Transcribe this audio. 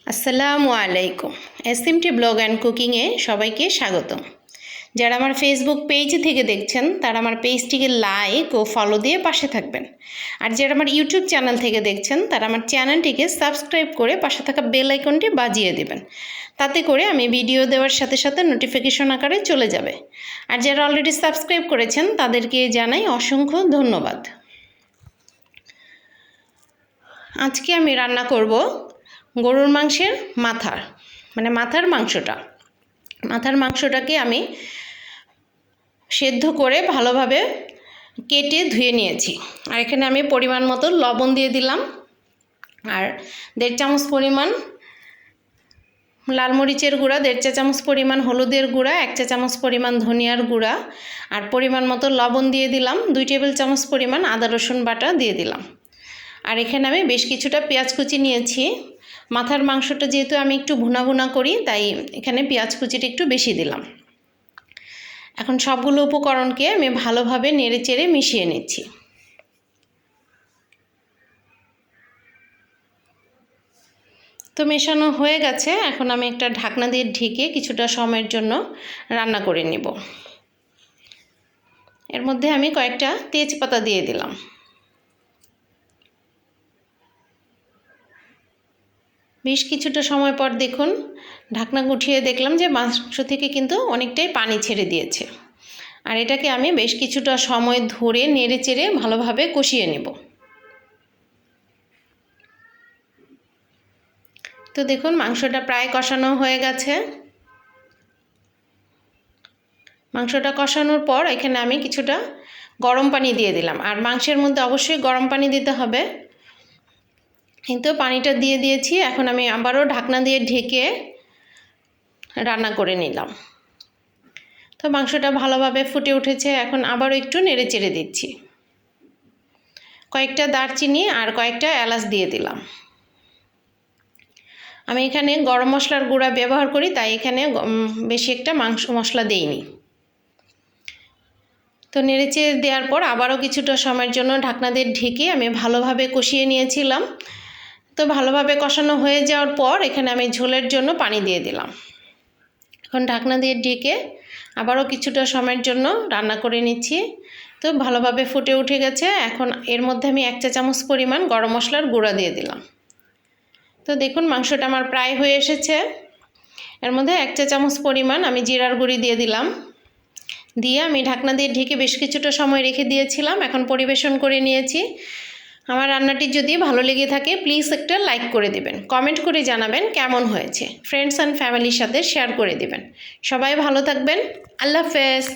আসসালামু আলাইকুম। SMT blog and কুকিংয়ে সবাইকে স্বাগতম। যারা আমার ফেসবুক পেজ থেকে দেখছেন তারা আমার পেজটিকে লাইক ও ফলো দিয়ে পাশে থাকবেন। আর যারা আমার ইউটিউব চ্যানেল থেকে দেখছেন তারা আমার চ্যানেলটিকে সাবস্ক্রাইব করে পাশে থাকা বেল আইকনটি বাজিয়ে দেবেন। তাতে করে আমি ভিডিও দেওয়ার সাথে সাথে নোটিফিকেশন আকারে চলে যাবে। আর যারা অলরেডি সাবস্ক্রাইব করেছেন তাদেরকে জানাই অসংখ্য ধন্যবাদ। আজকে আমি রান্না করব গরুর মাংসের মাথার মাংসটাকে আমি সেদ্ধ করে ভালোভাবে কেটে ধুয়ে নিয়েছি। আর এখানে আমি পরিমাণ মতো লবণ দিয়ে দিলাম, আর 1.5 চামচ পরিমাণ লাল মরিচের গুঁড়া, 1.5 চা চামচ পরিমাণ হলুদের গুঁড়া, 1 চা চামচ পরিমাণ ধনিয়ার গুঁড়া, আর পরিমাণ মতো লবণ দিয়ে দিলাম। 2 টেবিল চামচ পরিমাণ আদা রসুন বাটা দিয়ে দিলাম। আর এখানে আমি বেশ কিছুটা পেঁয়াজ কুচি নিয়েছি। মাথার মাংসটা যেহেতু আমি একটু ভুনা ভুনা করি, তাই এখানে পেঁয়াজ কুচিটা একটু বেশি দিলাম। এখন সবগুলো উপকরণকে আমি ভালোভাবে নেড়েচেড়ে মিশিয়ে নিচ্ছি। তো মেশানো হয়ে গেছে। এখন আমি একটা ঢাকনা দিয়ে ঢেকে কিছুটা সময়ের জন্য রান্না করে নেব। এর মধ্যে আমি কয়েকটা তেজপাতা দিয়ে দিলাম। বেশ কিছুটা সময় পর দেখুন, ঢাকনা উঠিয়ে দেখলাম যে মাংস থেকে কিন্তু অনেকটাই পানি ছেড়ে দিয়েছে। আর এটাকে আমি বেশ কিছুটা সময় ধরে নেড়ে চেড়ে ভালোভাবে কষিয়ে নেব। তো দেখুন, মাংসটা প্রায় কষানো হয়ে গেছে। মাংসটা কষানোর পর এখানে আমি কিছুটা গরম পানি দিয়ে দিলাম। আর মাংসের মধ্যে অবশ্যই গরম পানি দিতে হবে। কিন্তু পানিটা দিয়ে দিয়েছি। এখন আমি আবারও ঢাকনা দিয়ে ঢেকে রান্না করে নিলাম। তো মাংসটা ভালোভাবে ফুটে উঠেছে। এখন আবারও একটু নেড়ে চেড়ে দিচ্ছি। কয়েকটা দারচিনি আর কয়েকটা এলাচ দিয়ে দিলাম। আমি এখানে গরম মশলার গুঁড়া ব্যবহার করি, তাই এখানে বেশি একটা মশলা দেইনি। তো নেড়েচেড়ে দেওয়ার পর আবারও কিছুটা সময়ের জন্য ঢাকনা দিয়ে ঢেকে আমি ভালোভাবে কষিয়ে নিয়েছিলাম। তো ভালোভাবে কষানো হয়ে যাওয়ার পর এখানে আমি ঝোলের জন্য পানি দিয়ে দিলাম। এখন ঢাকনা দিয়ে ঢেকে আবারও কিছুটা সময়ের জন্য রান্না করে নিচ্ছি। তো ভালোভাবে ফুটে উঠে গেছে। এখন এর মধ্যে আমি 1 চা চামচ পরিমাণ গরম মশলার গুঁড়া দিয়ে দিলাম। তো দেখুন, মাংসটা আমার প্রায় হয়ে এসেছে। এর মধ্যে 1 চা চামচ পরিমাণ আমি জিরার গুঁড়ি দিয়ে দিলাম। দিয়ে আমি ঢাকনা দিয়ে ঢেকে বেশ কিছুটা সময় রেখে দিয়েছিলাম। এখন পরিবেশন করে নিয়েছি। আমার রান্নাটি যদি ভালো লেগে থাকে প্লিজ একটা লাইক করে দিবেন, কমেন্ট করে জানাবেন কেমন হয়েছে। ফ্রেন্ডস অ্যান্ড ফ্যামিলির সাথে শেয়ার করে দিবেন। সবাই ভালো থাকবেন। আল্লাহ হাফেজ।